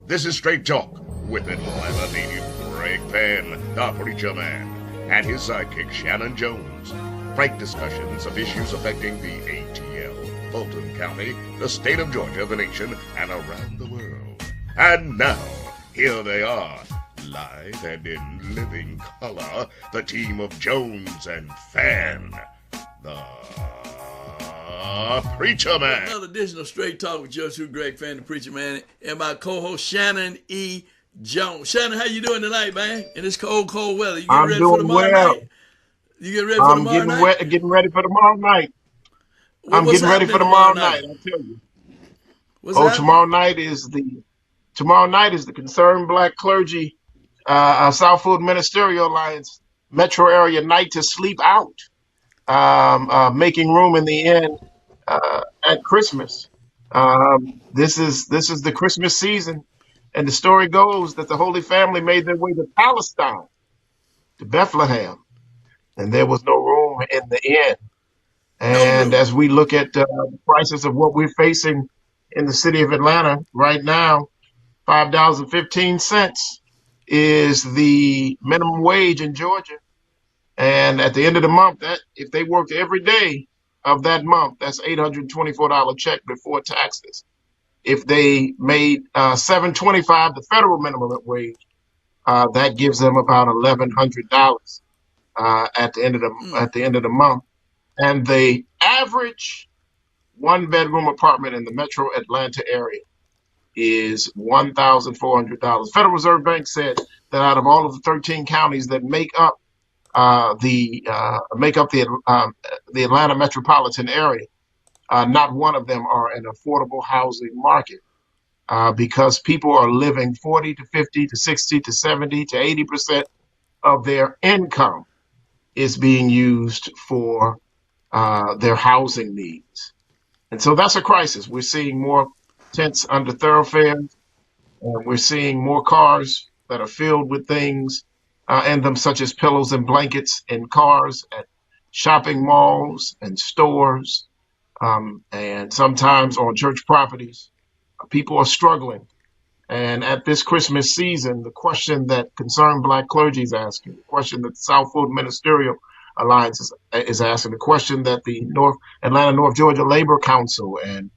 This is Straight Talk with Atlanta native Greg Fann, the preacher man, and his sidekick Shanan Jones. Frank discussions of issues affecting the ATL, Fulton County, the state of Georgia, the nation, and around the world. And now, here they are, live and in living color, the team of Jones and Fann, the preacher man. Another edition of Straight Talk with yours truly, Greg Fann, the preacher man, and my co-host Shanan E. Jones. Shanan, how you doing tonight, man? In this cold weather, you getting ready for tomorrow night? You getting ready for tomorrow night? Getting ready for tomorrow night. I'm What's getting ready for happening tomorrow night. I tell you. What's happening? Tomorrow night is the Concerned Black Clergy South Food Ministerial Alliance Metro Area Night to Sleep Out, making room in the inn at Christmas. This is the Christmas season, and the story goes that the Holy Family made their way to Palestine, to Bethlehem, and there was no room in the inn. And as we look at the prices of what we're facing in the city of Atlanta right now, $5.15 is the minimum wage in Georgia. And at the end of the month, that if they worked every day of that month, that's $824 check before taxes. If they made $7.25, the federal minimum wage, that gives them about $1,100 at the end of the month. And the average one-bedroom apartment in the metro Atlanta area is $1,400. Federal Reserve Bank said that out of all of the 13 counties that make up the Atlanta metropolitan area, not one of them are an affordable housing market because people are living 40 to 50 to 60 to 70 to 80% of their income is being used for their housing needs. And so that's a crisis. We're seeing more tents under thoroughfares, and we're seeing more cars that are filled with things in them, such as pillows and blankets in cars at shopping malls and stores, and sometimes on church properties. People are struggling. And at this Christmas season, the question that Concerned Black Clergy is asking, the question that the South Food Ministerial Alliance is asking, the question that the Atlanta North Georgia Labor Council and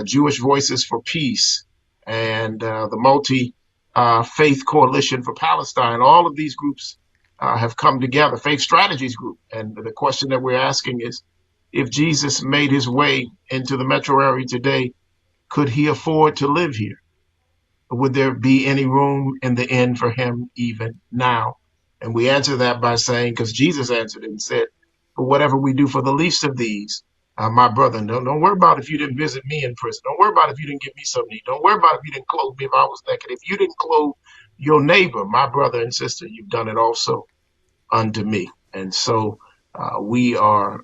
Jewish Voices for Peace and the Multi-Faith Coalition for Palestine, all of these groups have come together, Faith Strategies Group. And the question that we're asking is, if Jesus made his way into the metro area today, could he afford to live here? Would there be any room in the inn for him even now? And we answer that by saying, because Jesus answered it and said, for whatever we do for the least of these, my brother, don't worry about if you didn't visit me in prison. Don't worry about if you didn't give me something to eat. Don't worry about if you didn't clothe me if I was naked. If you didn't clothe your neighbor, my brother and sister, you've done it also unto me. And so we are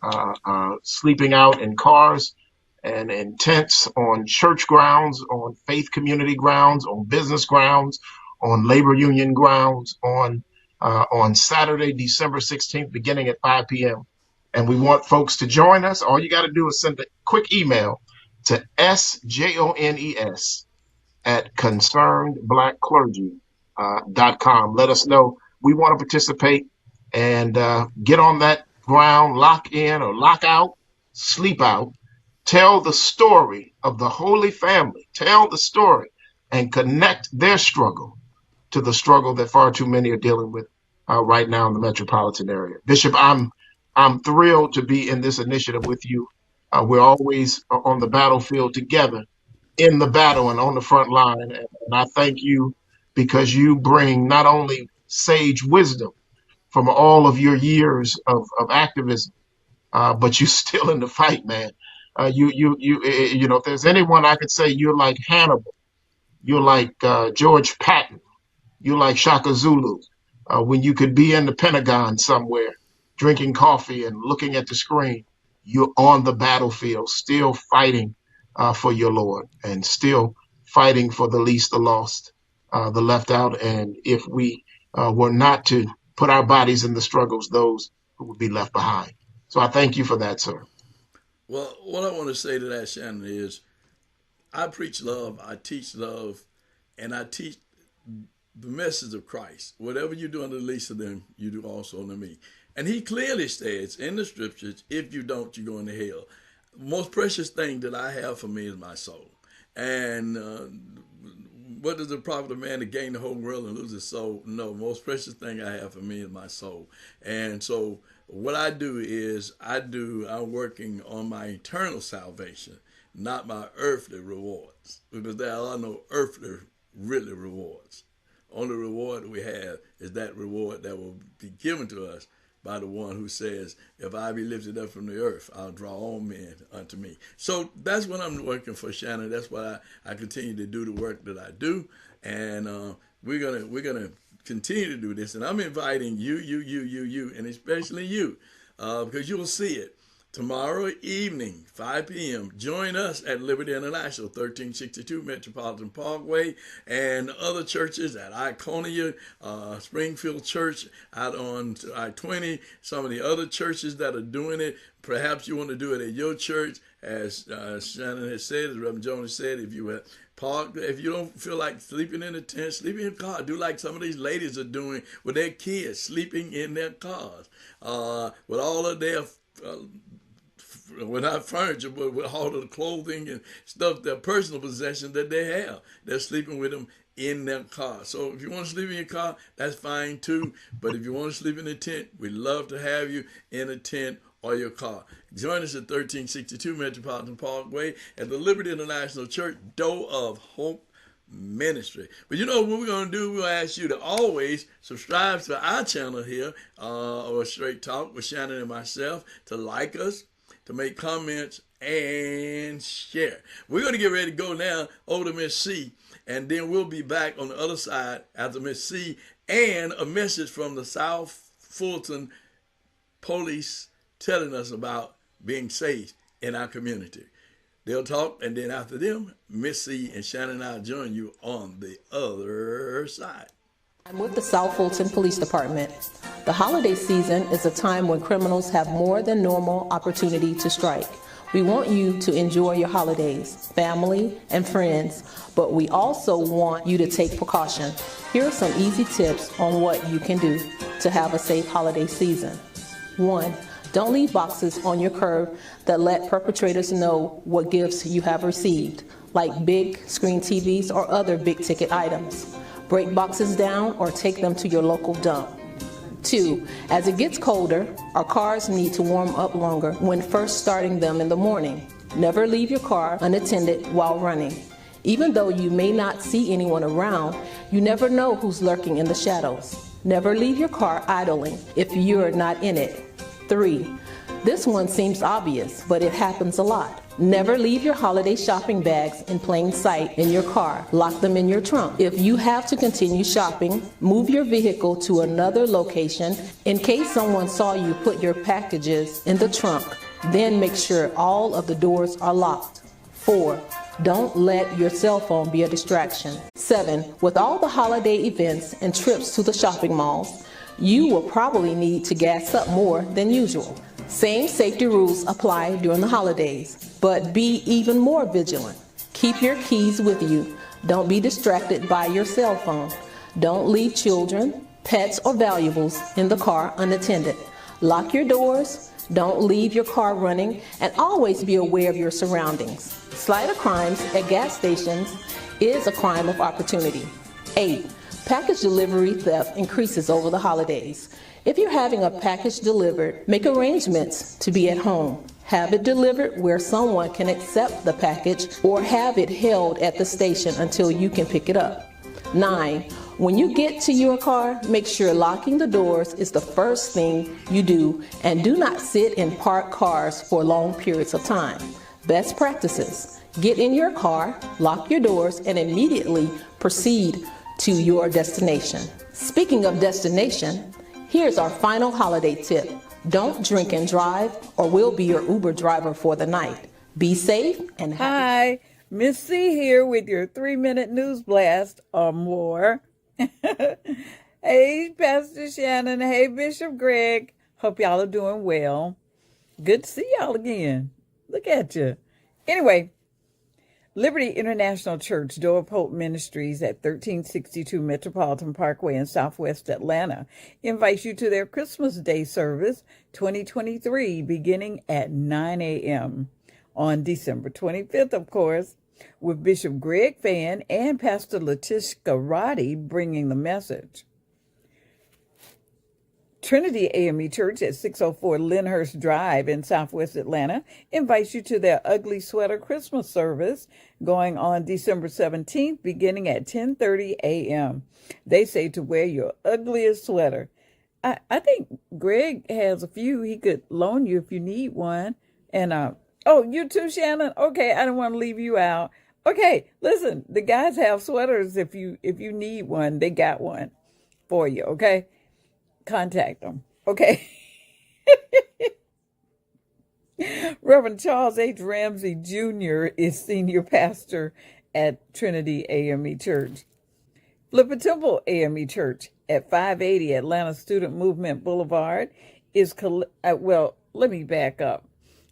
sleeping out in cars and in tents on church grounds, on faith community grounds, on business grounds, on labor union grounds, on Saturday, December 16th, beginning at 5 p.m. And we want folks to join us. All you got to do is send a quick email to sjones@concernedblackclergy.com. Let us know. We want to participate and get on that ground, lock in or lock out, sleep out. Tell the story of the Holy Family. Tell the story and connect their struggle to the struggle that far too many are dealing with right now in the metropolitan area. Bishop, I'm thrilled to be in this initiative with you. We're always on the battlefield together, in the battle and on the front line. And I thank you because you bring not only sage wisdom from all of your years of activism, but you're still in the fight, man. If there's anyone I could say, you're like Hannibal, you're like George Patton, you're like Shaka Zulu, when you could be in the Pentagon somewhere, drinking coffee and looking at the screen. You're on the battlefield, still fighting for your Lord, and still fighting for the least, the lost, the left out. And if we were not to put our bodies in the struggles, those who would be left behind. So I thank you for that, sir. Well, what I want to say to that, Shannon, is I preach love, I teach love, and I teach the message of Christ. Whatever you do unto the least of them, you do also unto me. And he clearly says in the scriptures, if you don't, you go into hell. The most precious thing that I have for me is my soul. And what does it profit a man to gain the whole world and lose his soul? No, the most precious thing I have for me is my soul. And so what I do is I'm working on my eternal salvation, not my earthly rewards, because there are no earthly really rewards. Only reward we have is that reward that will be given to us by the one who says, if I be lifted up from the earth, I'll draw all men unto me. So that's what I'm working for, Shanan. That's why I continue to do the work that I do. And we're gonna continue to do this. And I'm inviting you, and especially you, because you'll see it. Tomorrow evening, 5 p.m., join us at Liberty International, 1362 Metropolitan Parkway, and other churches at Iconia, Springfield Church out on I-20, some of the other churches that are doing it. Perhaps you want to do it at your church, as Shanan has said, as Reverend Jones said, if you if you don't feel like sleeping in a tent, sleep in your car. Do like some of these ladies are doing with their kids, sleeping in their cars, with all of their not furniture, but with all of the clothing and stuff, their personal possessions that they have. They're sleeping with them in their car. So if you want to sleep in your car, that's fine too. But if you want to sleep in a tent, we'd love to have you in a tent or your car. Join us at 1362 Metropolitan Parkway at the Liberty International Church, Door of Hope Ministry. But you know what we're going to do? We'll ask you to always subscribe to our channel here, or Straight Talk with Shanan and myself, to like us, to make comments, and share. We're going to get ready to go now over to Miss C, and then we'll be back on the other side after Miss C and a message from the South Fulton Police telling us about being safe in our community. They'll talk, and then after them, Miss C and Shannon and I join you on the other side. I'm with the South Fulton Police Department. The holiday season is a time when criminals have more than normal opportunity to strike. We want you to enjoy your holidays, family and friends, but we also want you to take precaution. Here are some easy tips on what you can do to have a safe holiday season. 1. Don't leave boxes on your curb that let perpetrators know what gifts you have received, like big screen TVs or other big ticket items. Break boxes down or take them to your local dump. 2. As it gets colder, our cars need to warm up longer when first starting them in the morning. Never leave your car unattended while running. Even though you may not see anyone around, you never know who's lurking in the shadows. Never leave your car idling if you're not in it. 3. This one seems obvious, but it happens a lot. Never leave your holiday shopping bags in plain sight in your car. Lock them in your trunk. If you have to continue shopping, move your vehicle to another location in case someone saw you put your packages in the trunk. Then make sure all of the doors are locked. 4. Don't let your cell phone be a distraction. 7. With all the holiday events and trips to the shopping malls, you will probably need to gas up more than usual. Same safety rules apply during the holidays, but be even more vigilant. Keep your keys with you. Don't be distracted by your cell phone. Don't leave children, pets, or valuables in the car unattended. Lock your doors. Don't leave your car running, and always be aware of your surroundings. Slighter crimes at gas stations is a crime of opportunity. 8. Package delivery theft increases over the holidays. If you're having a package delivered, make arrangements to be at home. Have it delivered where someone can accept the package, or have it held at the station until you can pick it up. 9. When you get to your car, make sure locking the doors is the first thing you do, and do not sit in parked cars for long periods of time. Best practices: get in your car, lock your doors, and immediately proceed to your destination. Speaking of destination, here's our final holiday tip. Don't drink and drive, or we'll be your Uber driver for the night. Be safe and happy. Hi, Miss C here with your 3-minute news blast or more. Hey, Pastor Shannon. Hey, Bishop Greg. Hope y'all are doing well. Good to see y'all again. Look at you. Anyway, Liberty International Church, Door of Hope Ministries at 1362 Metropolitan Parkway in Southwest Atlanta invites you to their Christmas Day service 2023 beginning at 9 a.m. on December 25th, of course, with Bishop Greg Fann and Pastor Letishka Roddy bringing the message. Trinity AME Church at 604 Lyndhurst Drive in Southwest Atlanta invites you to their Ugly Sweater Christmas service going on December 17th, beginning at 10:30 a.m. They say to wear your ugliest sweater. I think Greg has a few he could loan you if you need one. And, oh, you too, Shannon? Okay, I didn't want to leave you out. Okay, listen, the guys have sweaters. If you need one, they got one for you, okay? Contact them. Okay. Reverend Charles H. Ramsey Jr. is senior pastor at Trinity AME Church. Flipper Temple AME Church at 580 Atlanta Student Movement Boulevard is, let me back up.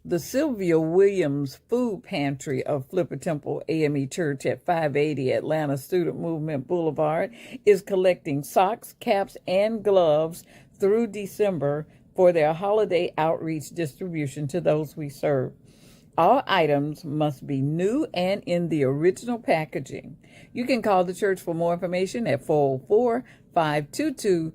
The Sylvia Williams Food Pantry of Flipper Temple AME Church at 580 Atlanta Student Movement Boulevard is collecting socks, caps, and gloves through December for their holiday outreach distribution to those we serve. All items must be new and in the original packaging. You can call the church for more information at 404-522-5020.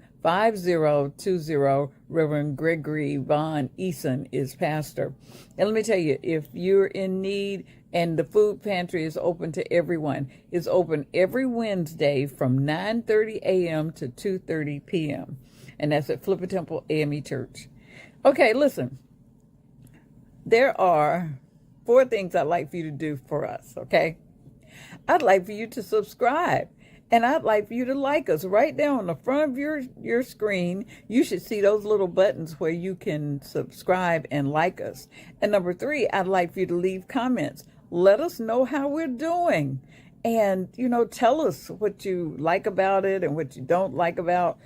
Reverend Gregory Von Eason is pastor. And let me tell you, if you're in need, and the food pantry is open to everyone, it's open every Wednesday from 9:30 a.m. to 2:30 p.m. And that's at Flipper Temple AME Church. Okay, listen. There are 4 things I'd like for you to do for us, okay? I'd like for you to subscribe. And I'd like for you to like us. Right there on the front of your screen, you should see those little buttons where you can subscribe and like us. And number 3, I'd like for you to leave comments. Let us know how we're doing. And, tell us what you like about it and what you don't like about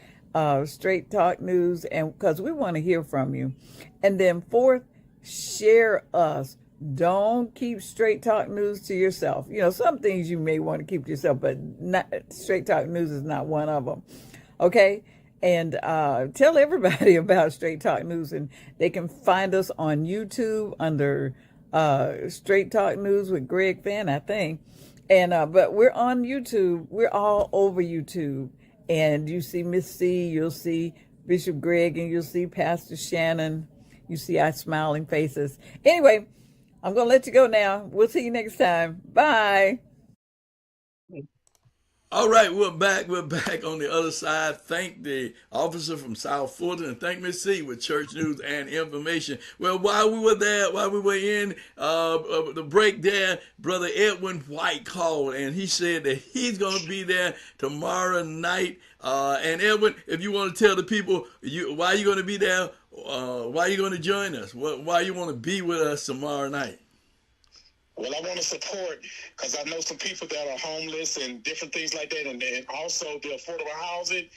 Straight Talk News, and because we want to hear from you. And then 4th, share us. Don't keep Straight Talk News to yourself. Some things you may want to keep to yourself, but Straight Talk News is not one of them. Okay? And tell everybody about Straight Talk News, and they can find us on YouTube under Straight Talk News with Greg Fann, I think. And but we're on YouTube. We're all over YouTube. And you see Miss C, you'll see Bishop Greg, and you'll see Pastor Shanan. You see our smiling faces. Anyway, I'm going to let you go now. We'll see you next time. Bye. All right, we're back. We're back on the other side. Thank the officer from South Fulton, and thank Miss C with church news and information. Well, while we were in the break there, Brother Edwin White called, and he said that he's going to be there tomorrow night. And Edwin, if you want to tell the people why you're going to be there, why you're going to join us, why you want to be with us tomorrow night. Well, I want to support, because I know some people that are homeless and different things like that, and also the affordable housing.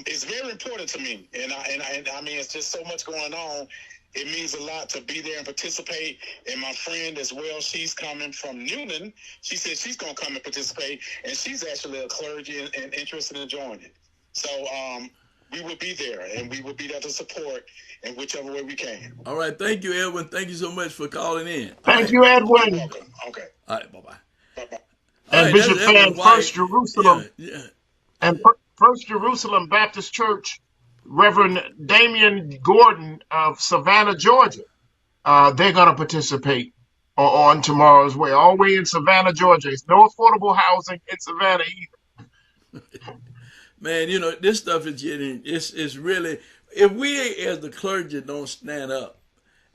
It's very important to me, and I mean, it's just so much going on. It means a lot to be there and participate. And my friend as well, she's coming from Newnan. She said she's going to come and participate, and she's actually a clergy and interested in joining. So we will be there, and we will be there to support in whichever way we can. All right. Thank you, Edwin. Thank you so much for calling in. Thank you, Edwin. You're welcome. Okay. All right. Bye-bye. Bye-bye. And Bishop Fann, First Jerusalem. Yeah. And First Jerusalem Baptist Church, Reverend Damian Gordon of Savannah, Georgia. They're going to participate on tomorrow as well. All the way in Savannah, Georgia. There's no affordable housing in Savannah either. Man, this stuff is it's really, if we as the clergy don't stand up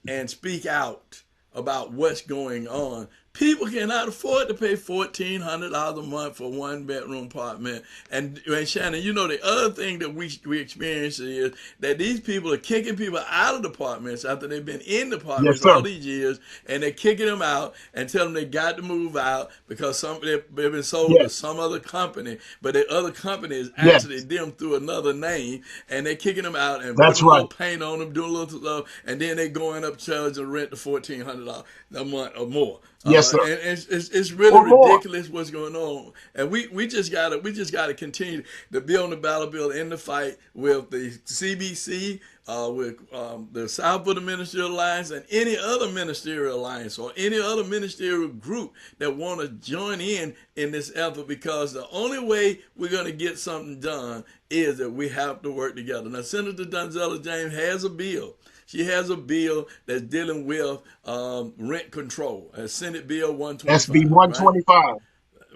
and speak out about what's going on, people cannot afford to pay $1,400 a month for 1-bedroom apartment. And Shannon, the other thing that we experience is that these people are kicking people out of the apartments after they've been in the apartments all these years, and they're kicking them out and telling them they got to move out because they've been sold to some other company, but the other company is actually them through another name, and they're kicking them out and putting a little paint on them, doing a little stuff, and then they're going up charging rent to $1,400 a month or more. Yes, sir. And it's really Or more. ridiculous what's going on. And we just gotta continue to be on the battlefield in the fight with the CBC, with the South Florida Ministerial Alliance, and any other ministerial alliance or any other ministerial group that want to join in this effort. Because the only way we're going to get something done is that we have to work together. Now, Senator Donzella James has a bill. She has a bill that's dealing with rent control, a Senate Bill SB 125, right? 125.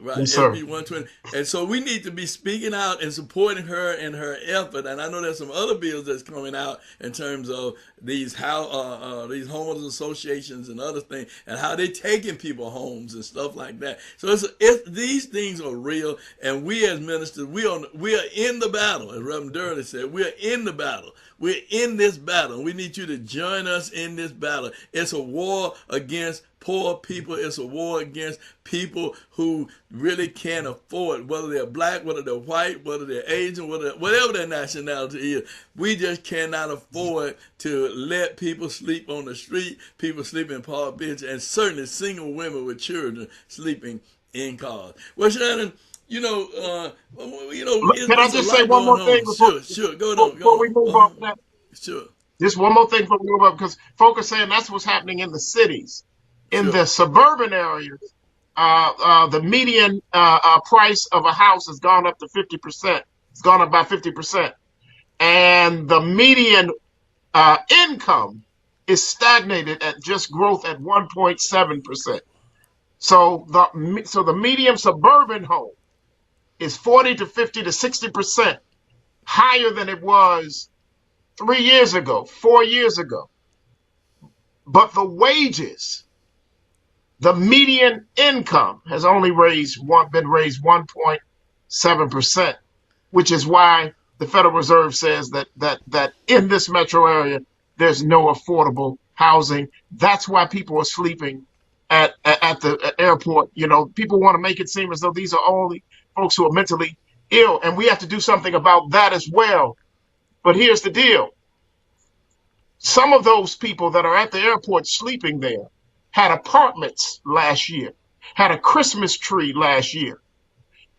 Right, Yes, sir. SB 120. And so we need to be speaking out and supporting her in her effort. And I know there's some other bills that's coming out in terms of these these homeowners associations and other things, and how they taking people homes and stuff like that. So these things are real, and we as ministers, we are in the battle. As Reverend Durley said, we are in the battle. We're in this battle. We need you to join us in this battle. It's a war against poor people. It's a war against people who really can't afford, whether they're black, whether they're white, whether they're Asian, whatever their nationality is. We just cannot afford to let people sleep on the street, people sleep in park benches, and certainly single women with children sleeping in cars. Well, Shannon, Can I just say one more thing Sure. Go before we on. move on? That Sure. just one more thing before we move on, because folks are saying that's what's happening in the cities. In Sure. the suburban areas, the median price of a house has gone up to 50%. It's gone up by 50%, and the median income is stagnated at just growth at 1.7%. So the median suburban home is 40 to 50 to 60% higher than it was 3 years ago, 4 years ago. But the wages, the median income has only been raised 1.7%, which is why the Federal Reserve says that in this metro area there's no affordable housing. That's why people are sleeping at the airport. You know, people want to make it seem as though these are only folks who are mentally ill, and we have to do something about that as well. But here's the deal. Some of those people that are at the airport sleeping there had apartments last year, had a Christmas tree last year,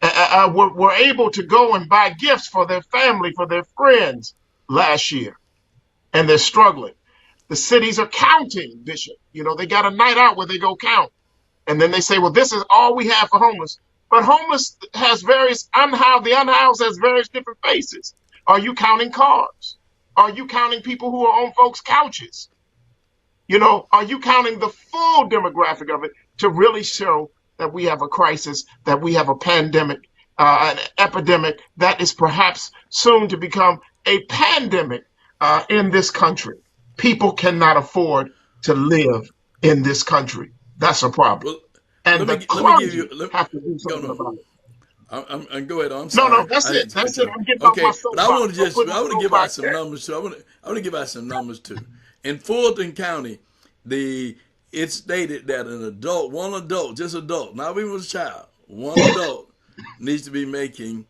were able to go and buy gifts for their family, for their friends last year, and they're struggling. The cities are counting, Bishop. You know, they got a night out where they go count. And then they say, well, this is all we have for homeless. But homeless has the unhoused has various different faces. Are you counting cars? Are you counting people who are on folks' couches? You know, are you counting the full demographic of it to really show that we have a crisis, that we have a pandemic, an epidemic that is perhaps soon to become a pandemic in this country? People cannot afford to live in this country. That's a problem. Well, And the clergy have to do something about it. I'm go ahead. I'm sorry. No, that's it. That's it. I'm getting off my soapbox. But I want to give out some numbers too. I want to give out some numbers too. In Fulton County, it's stated that one adult, not even a child, one adult needs to be making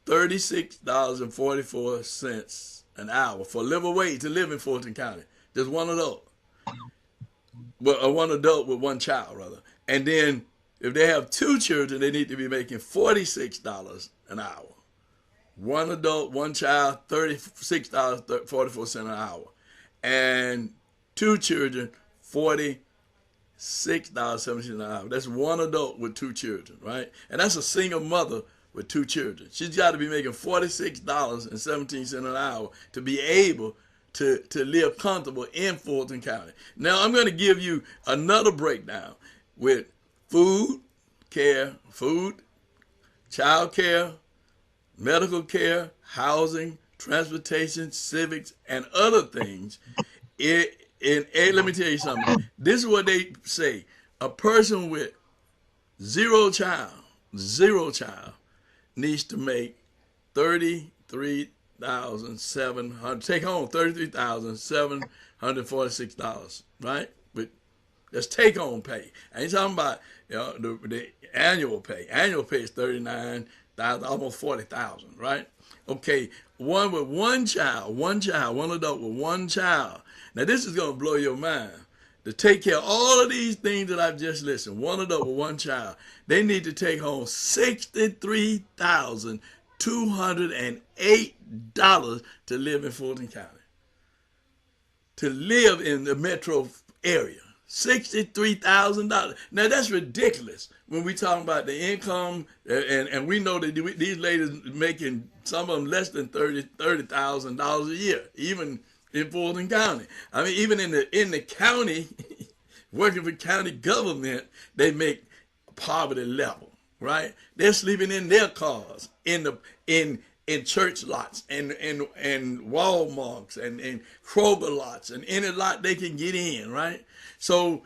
$36.44 an hour for living wage to live in Fulton County. Just one adult. Well, one adult with one child, rather. And then if they have two children, they need to be making $46 an hour. One adult, one child, $36.44 an hour. And two children, $46.17 an hour. That's one adult with two children, right? And that's a single mother with two children. She's got to be making $46.17 an hour to be able to live comfortable in Fulton County. Now, I'm going to give you another breakdown with food, child care, medical care, housing, transportation, civics, and other things. Let me tell you something. This is what they say. A person with zero child, needs to make $33,700. Take home $33,746, right? But that's take home pay. I ain't talking about the annual pay. Annual pay is $39,000, almost $40,000, right? Okay, one with one child, one adult with one child. Now this is gonna blow your mind. to take care of all of these things that I've just listed, one adult with one child, they need to take home $63,208 to live in Fulton County, to live in the metro area. $63,000. Now that's ridiculous when we talk about the income, and we know that these ladies making, some of them less than $30,000 a year, even in Fulton County. I mean, even in the county, working for county government, they make poverty level, right? They're sleeping in their cars, in church lots, and Walmarts, and Kroger lots, and any lot they can get in, right? So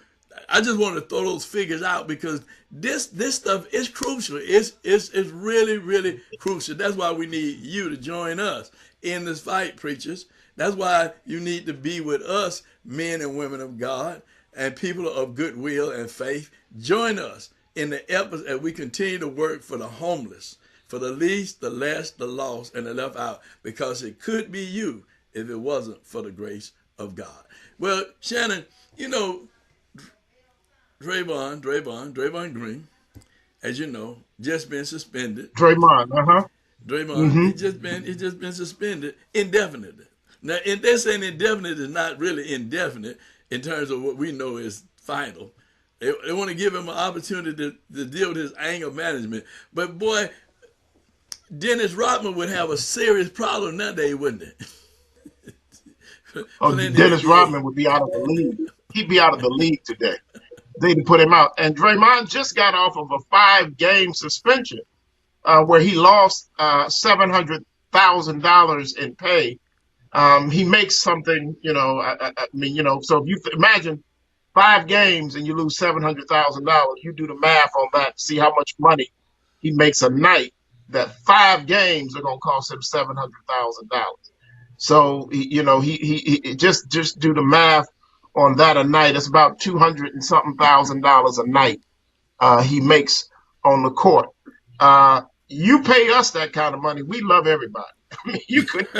I just wanted to throw those figures out because this stuff is crucial. It's really, really crucial. That's why we need you to join us in this fight, preachers. That's why you need to be with us, men and women of God, and people of goodwill and faith. Join us in the efforts as we continue to work for the homeless, for the least, the less, the lost, and the left out, because it could be you if it wasn't for the grace of God. Well, Shanan, you know, Draymond Green, as you know, just been suspended. Draymond, Draymond, he's just been suspended indefinitely. Now, and they're saying indefinite is not really indefinite in terms of what we know is final. They want to give him an opportunity to deal with his anger management. But boy, Dennis Rodman would have a serious problem nowadays, wouldn't he? Dennis Rodman would be out of the league. He'd be out of the league today. They'd put him out. And Draymond just got off of a 5-game suspension where he lost $700,000 in pay. He makes something, so if you imagine 5 games and you lose $700,000, you do the math on that, see how much money he makes a night. That 5 games are going to cost him $700,000. So, he just do the math on that a night. It's about $200 and something thousand a night he makes on the court. You pay us that kind of money, we love everybody. I mean, you couldn't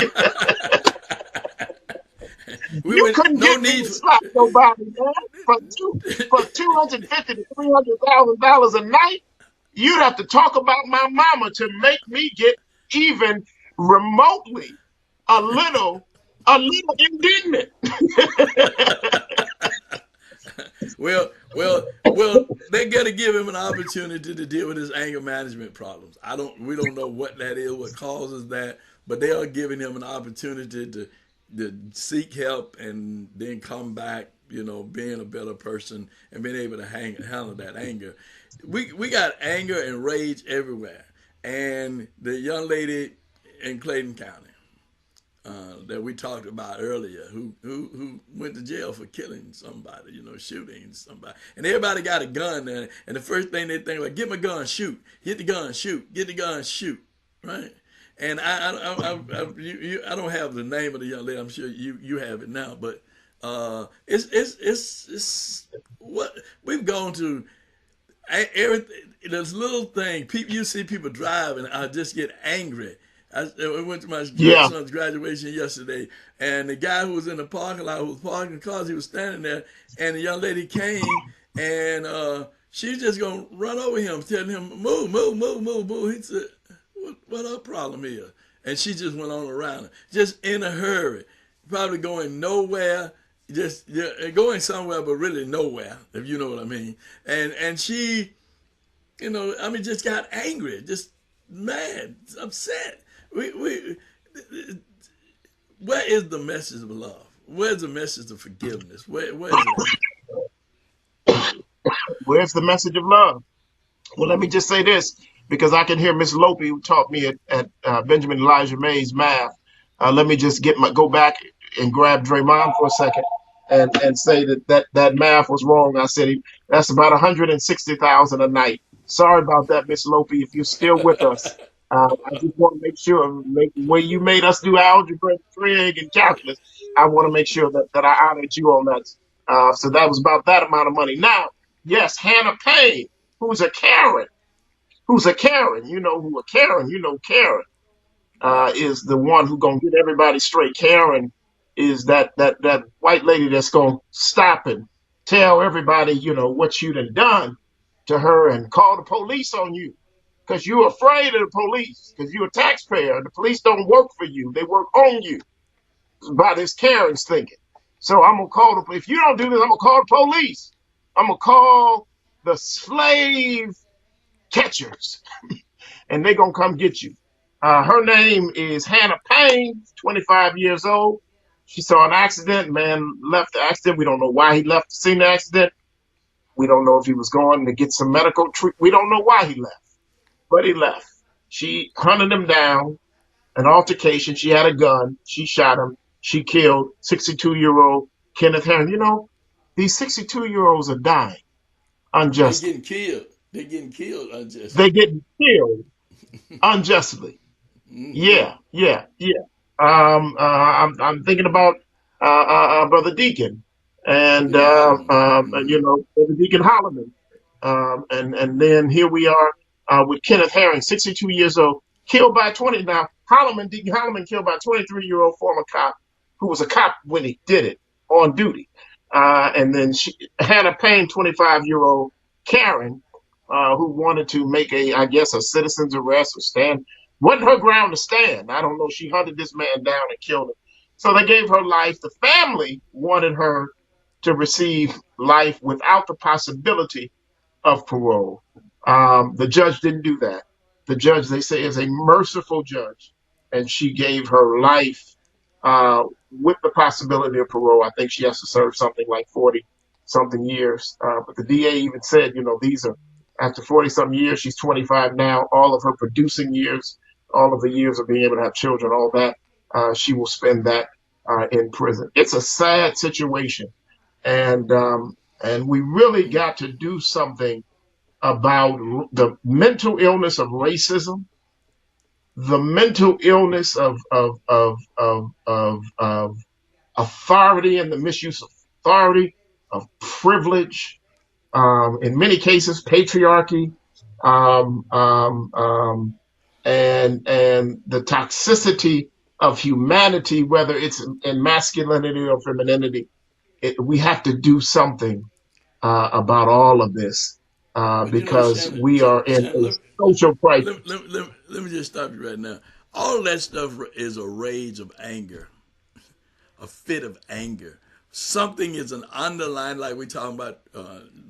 slap nobody, man. For $250,000 to $300,000 a night, you'd have to talk about my mama to make me get even remotely a little indignant. Well, they got to give him an opportunity to deal with his anger management problems. We don't know what that is, what causes that, but they are giving him an opportunity to seek help and then come back, being a better person and being able to handle that anger. We got anger and rage everywhere. And the young lady in Clayton County that we talked about earlier, who went to jail for killing somebody, shooting somebody, and everybody got a gun there, and the first thing they think like, get my gun, shoot, get the gun, shoot, get the gun, shoot, right? And I don't have the name of the young lady. I'm sure you have it now, but it's what we've gone to. Everything, this little thing. You see people drive, and I just get angry. I went to my son's graduation yesterday, and the guy who was in the parking lot, who was parking cars, he was standing there, and the young lady came, and she's just gonna run over him, telling him, move, move, move, move, move. He said, what her problem is? And she just went on around her, just in a hurry, probably going nowhere, just going somewhere, but really nowhere, if you know what I mean. And she, just got angry, just mad, upset. Where is the message of love? Where's the message of forgiveness? Where's it? Where's the message of love? Well, let me just say this, because I can hear Miss Lopi, who taught me at Benjamin Elijah May's math. Let me just go back and grab Draymond for a second and say that math was wrong. I said that's about $160,000 a night. Sorry about that, Miss Lopi. If you're still with us, I just want to make sure when you made us do algebra, trig, and calculus, I want to make sure that I honored you on that. So that was about that amount of money. Now, yes, Hannah Payne, who's a Karen. You know who a Karen, Karen is the one who gonna get everybody straight. Karen is that white lady that's gonna stop and tell everybody, what you done to her and call the police on you because you're afraid of the police because you're a taxpayer. The police don't work for you. They work on you by this Karen's thinking. So I'm going to call if you don't do this, I'm going to call the police. I'm going to call the slave catchers and they're going to come get you. Her name is Hannah Payne, 25 years old. She saw an accident. Man left the accident. We don't know why he left the scene of the accident. We don't know if he was going to get some medical treatment. We don't know why he left, but he left. She hunted him down, an altercation. She had a gun. She shot him. She killed 62-year-old Kenneth Herring. These 62-year-olds are dying unjustly. They're getting killed unjustly. They're getting killed unjustly. Mm-hmm. Yeah. I'm thinking about Brother Deacon and Brother Deacon Holloman, and then here we are with Kenneth Herring, 62 years old, killed by 20. Now Deacon Holloman killed by a 23-year-old former cop who was a cop when he did it on duty, and then Hannah Payne, 25-year-old Karen, who wanted to make I guess a citizen's arrest or stand. Wasn't her ground to stand. I don't know. She hunted this man down and killed him. So they gave her life. The family wanted her to receive life without the possibility of parole. The judge didn't do that. The judge, they say, is a merciful judge, and she gave her life with the possibility of parole. I think she has to serve something like 40-something years. But the DA even said, these are after 40-something years. She's 25 now. All of her producing years, all of the years of being able to have children, all that, she will spend that in prison. It's a sad situation, and we really got to do something about the mental illness of racism, the mental illness of authority and the misuse of authority, of privilege, in many cases patriarchy, and the toxicity of humanity, whether it's in masculinity or femininity. We have to do something about all of this because we are in a social crisis. Let me just stop you right now. All of that stuff is a rage of anger, a fit of anger. Something is an underlying, like we talking about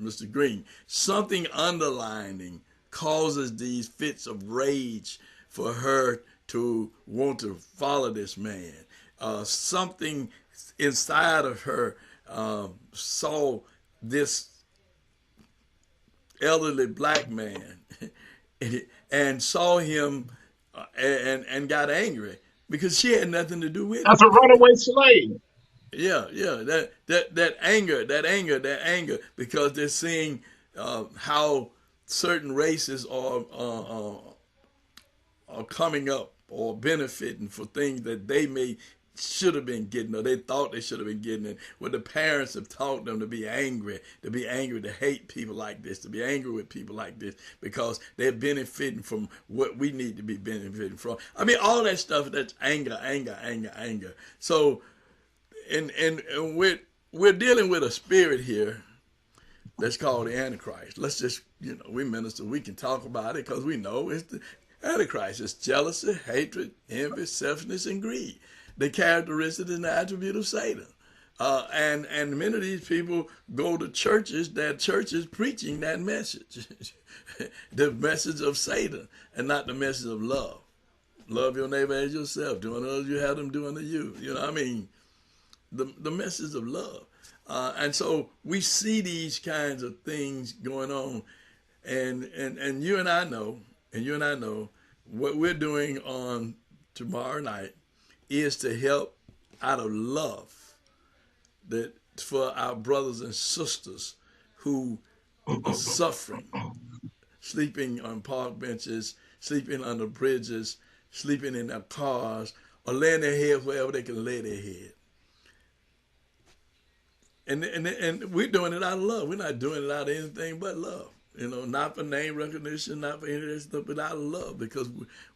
Mr. Green, something underlining causes these fits of rage for her to want to follow this man. Something inside of her saw this elderly black man and saw him and got angry because she had nothing to do with it. That's a runaway slave. Yeah, that anger, because they're seeing how certain races are coming up or benefiting for things that they should have been getting, or they thought they should have been getting it. Where the parents have taught them to be angry, to hate people like this, to be angry with people like this, because they're benefiting from what we need to be benefiting from. I mean, all that stuff, that's anger. So, and we're dealing with a spirit here that's called the Antichrist. Let's just, we minister, we can talk about it because we know it's the Antichrist. It's jealousy, hatred, envy, selfishness, and greed. The characteristic and the attribute of Satan. And many of these people go to churches preaching that message, the message of Satan, and not the message of love. Love your neighbor as yourself. Doing others, you have them doing to you. The message of love. And so we see these kinds of things going on, and you and I know what we're doing on tomorrow night is to help out of love that for our brothers and sisters who are suffering, sleeping on park benches, sleeping under bridges, sleeping in their cars, or laying their heads wherever they can lay their head. And we're doing it out of love. We're not doing it out of anything but love. Not for name recognition, not for any of that stuff, but out of love, because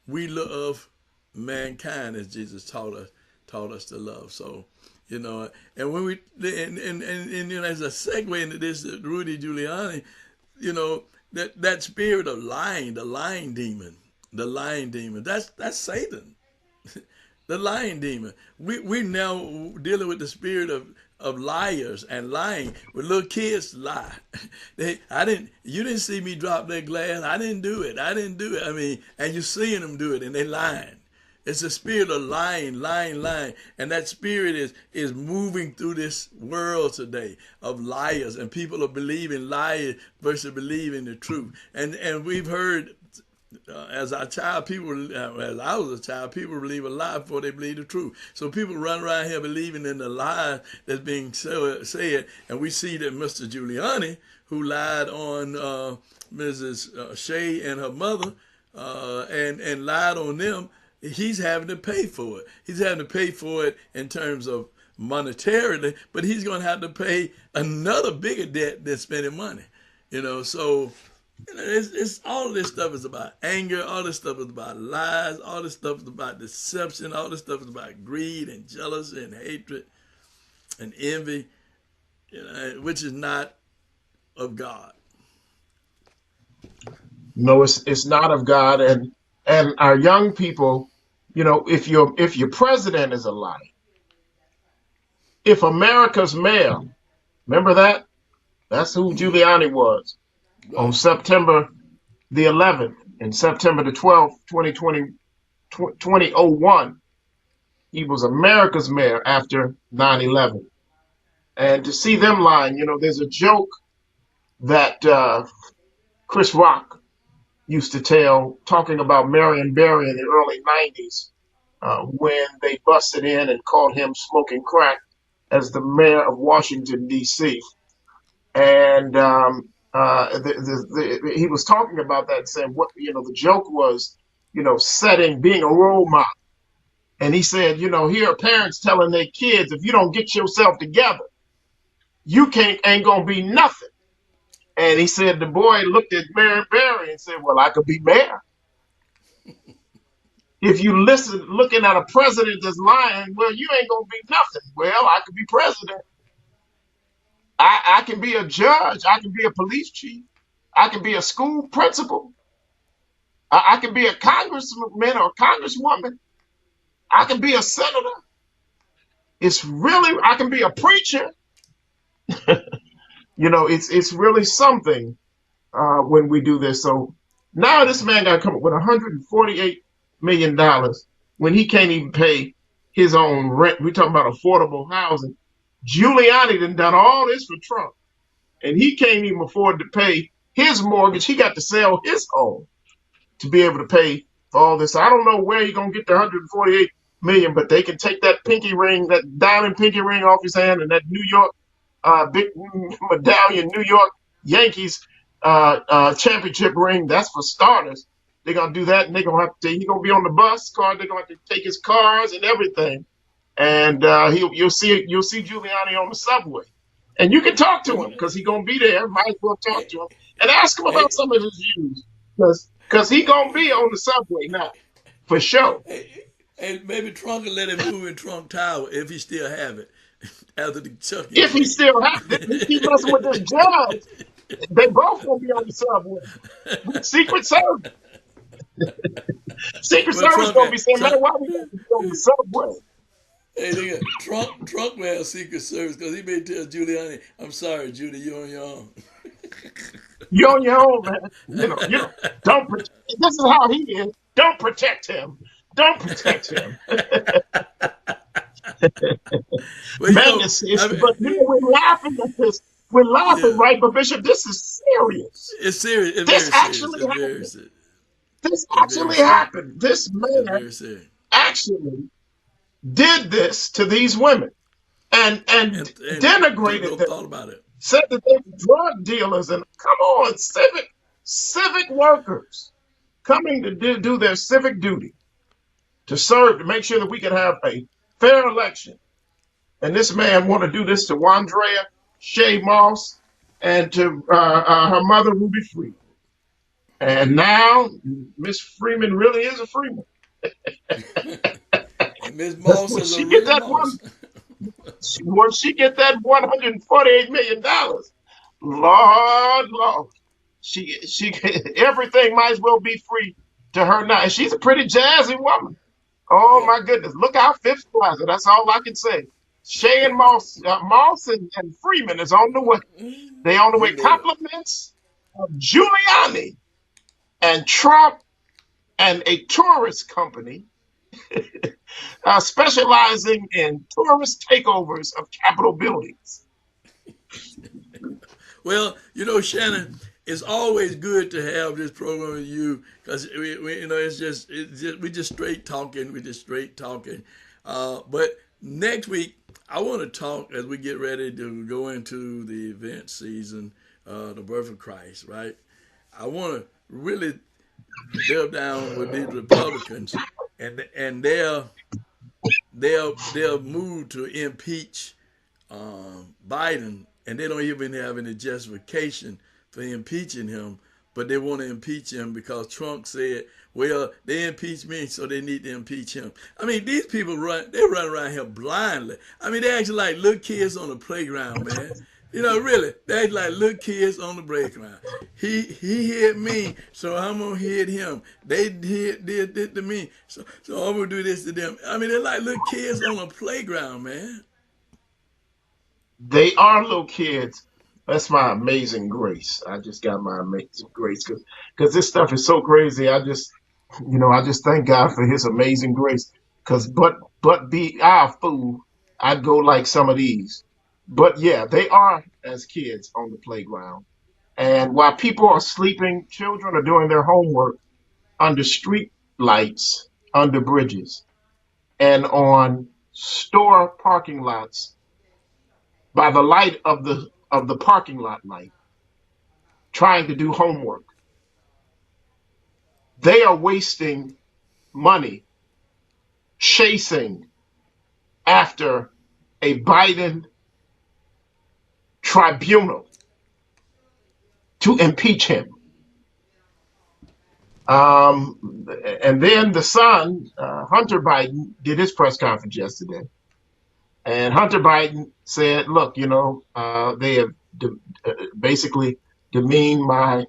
we love mankind as Jesus taught us to love. So And when we and as a segue into this, Rudy Giuliani, that spirit of lying, the lying demon, that's Satan. The lying demon. We're now dealing with the spirit of liars and lying. When little kids lie, you didn't see me drop that glass. I didn't do it. I mean, and you're seeing them do it, and they lying. It's a spirit of lying, and that spirit is moving through this world today of liars, and people are believing lies versus believing the truth. And we've heard. As I was a child, people believe a lie before they believe the truth. So people run around here believing in the lie that's being said. And we see that Mr. Giuliani, who lied on Mrs. Shea and her mother, and lied on them, he's having to pay for it. He's having to pay for it in terms of monetarily, but he's going to have to pay another bigger debt than spending money. So it's all of this stuff is about anger. All this stuff is about lies. All this stuff is about deception. All this stuff is about greed and jealousy and hatred and envy, which is not of God. No, it's not of God. And our young people, if your president is a liar, if America's mayor, remember that? That's who Giuliani was. On September the 11th and September the 12th, 2001, he was America's mayor after 9/11. And to see them lying, there's a joke that Chris Rock used to tell, talking about Marion Barry in the early 90s, when they busted in and caught him smoking crack as the mayor of Washington, D.C. And he was talking about that, saying the joke was, being a role model. And he said, here are parents telling their kids, if you don't get yourself together, you ain't gonna be nothing. And he said the boy looked at Mary Berry and said, well, I could be mayor. If you looking at a president that's lying, well, you ain't gonna be nothing. Well, I could be president. I can be a judge. I can be a police chief. I can be a school principal. I can be a congressman or a congresswoman. I can be a senator. I can be a preacher. It's really something when we do this. So now this man got to come up with $148 million when he can't even pay his own rent. We're talking about affordable housing. Giuliani done all this for Trump, and he can't even afford to pay his mortgage. He got to sell his home to be able to pay for all this. I don't know where you're going to get the $148 million, but they can take that pinky ring, that diamond pinky ring off his hand, and that New York big medallion New York Yankees championship ring. That's for starters. They're going to do that, and he's going to be on the bus car. They're going to have to take his cars and everything. And you'll see Giuliani on the subway, and you can talk to him because he's gonna be there. Might as well talk to him and ask him about some of his views, because he's gonna be on the subway now for sure. And maybe Trump can let him move in Trump Tower if he still have it after the Chucky. If he still have it, he's messing with this judge. They both gonna be on the subway. Secret Service. Secret Service gonna be saying, man, why we gotta be on the subway? Hey, nigga, Trump will have Secret Service because he may tell Giuliani, I'm sorry, Judy, you're on your own. You're on your own, man. Don't protect. This is how he is. Don't protect him. Don't protect him. Well, man, but we're laughing at this. We're laughing, right? But Bishop, this is serious. It's serious. This actually happened. This actually happened. This man actually did this to these women and denigrated them. Thought about it. Said that they were drug dealers, and come on, civic workers coming to do their civic duty to serve, to make sure that we can have a fair election. And this man want to do this to Wandrea Shea Moss and to her mother Ruby Freeman. And now Miss Freeman really is a Freeman. Miss Moss is a real Moss. Once she get that $148 million, Lord, she everything might as well be free to her now. And she's a pretty jazzy woman. Oh Yeah. my goodness! Look out, Fifth Plaza. That's all I can say. Shay and Moss and Freeman is on the way. They on the way. Look there. Compliments of Giuliani and Trump and a tourist company specializing in tourist takeovers of Capitol buildings. Well, Shannon, it's always good to have this program with you because we just straight talking. We just straight talking. But next week, I want to talk as we get ready to go into the event season, the birth of Christ. Right? I want to really delve down with these Republicans and their move to impeach Biden, and they don't even have any justification for impeaching him, but they want to impeach him because Trump said, well, they impeached me, so they need to impeach him. I mean, these people run around here blindly. I mean, they actually like little kids on the playground, man. Really, they act like little kids on the playground. He hit me, so I'm gonna hit him. They did this to me, so I'm gonna do this to them. I mean, they're like little kids on a playground, man. They are little kids. That's my amazing grace. I just got my amazing grace because this stuff is so crazy. I just thank God for His amazing grace. Because but be I a fool, I'd go like some of these. But yeah, they are as kids on the playground. And while people are sleeping, children are doing their homework under street lights, under bridges, and on store parking lots by the light of the parking lot light, trying to do homework. They are wasting money chasing after a Biden tribunal to impeach him. And then the son, Hunter Biden, did his press conference yesterday. And Hunter Biden said, look, they have basically demeaned my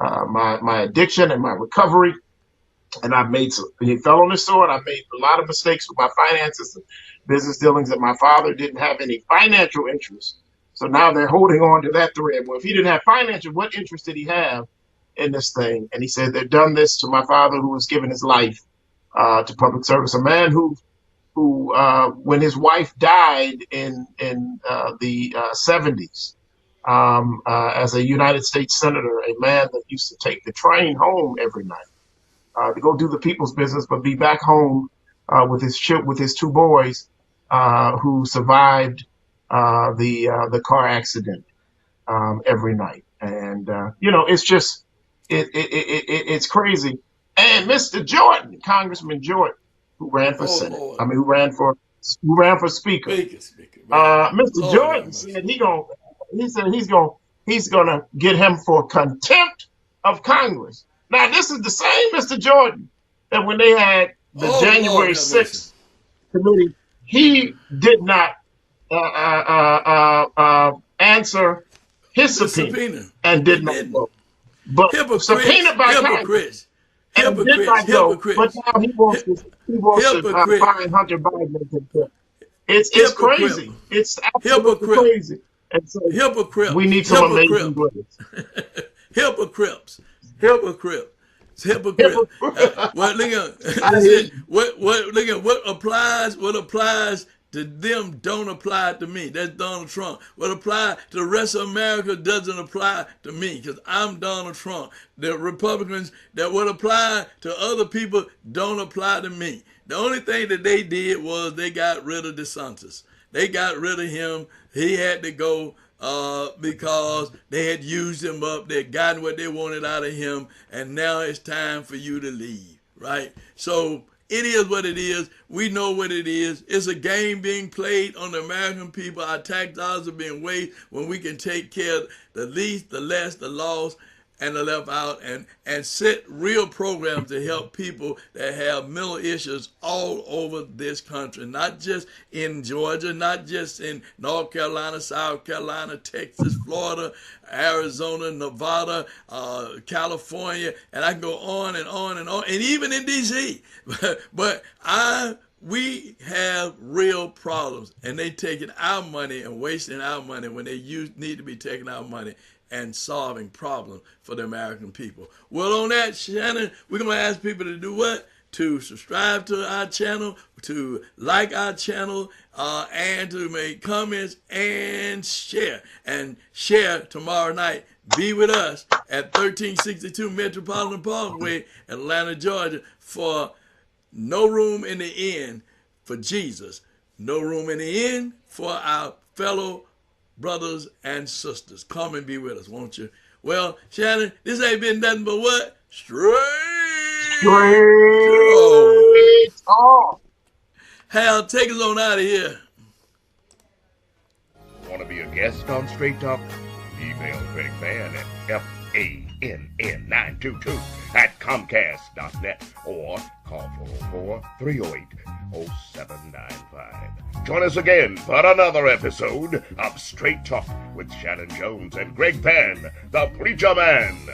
addiction and my recovery. And he fell on his sword. I made a lot of mistakes with my finances and business dealings that my father didn't have any financial interest. So now they're holding on to that thread. Well, if he didn't have financial, what interest did he have in this thing? And he said, they've done this to my father who was giving his life to public service, a man who when his wife died in the 70s, as a United States senator, a man that used to take the train home every night to go do the people's business, but be back home with his two boys who survived the car accident every night. And it's just it's crazy. And Mr. Jordan, Congressman Jordan, who ran for Senate. Lord. I mean, who ran for Speaker. Speaker, Mr. Lord Jordan said he's gonna get him for contempt of Congress. Now, this is the same Mr. Jordan that when they had the January 6th committee, he did not answer his subpoena and did not vote. But subpoenaed by Congress. And did not go, but now he wants to find Hunter Biden in contempt. It's crazy. It's absolutely crazy. And so we need some amazing grace. Hypocrites. Well, look at what applies to them don't apply to me. That's Donald Trump. What applies to the rest of America doesn't apply to me because I'm Donald Trump. The Republicans that would apply to other people don't apply to me. The only thing that they did was they got rid of DeSantis. They got rid of him. He had to go because they had used him up. They had gotten what they wanted out of him, and now it's time for you to leave, right? So it is what it is. We know what it is. It's a game being played on the American people. Our tax dollars are being wasted when we can take care of the least, the less, the lost. and the left out, and set real programs to help people that have mental issues all over this country, not just in Georgia, not just in North Carolina, South Carolina, Texas, Florida, Arizona, Nevada, California, and I can go on and on and on, and even in D.C. But we have real problems, and they taking our money and wasting our money when they need to be taking our money and solving problems for the American people. Well, on that, Shannon, we're going to ask people to do what? To subscribe to our channel, to like our channel, and to make comments and share. And share tomorrow night. Be with us at 1362 Metropolitan Parkway, Atlanta, Georgia, for No Room in the Inn for Jesus. No room in the inn for our fellow brothers and sisters. Come and be with us, won't you? Well, Shannon, this ain't been nothing but what? Straight talk. Hal, take us on out of here. Want to be a guest on Straight Talk? Email Greg Fann at FANN922@comcast.net or call 404-308-0795. Join us again for another episode of Straight Talk with Shanan Jones and Greg Fann, the Preacher Man.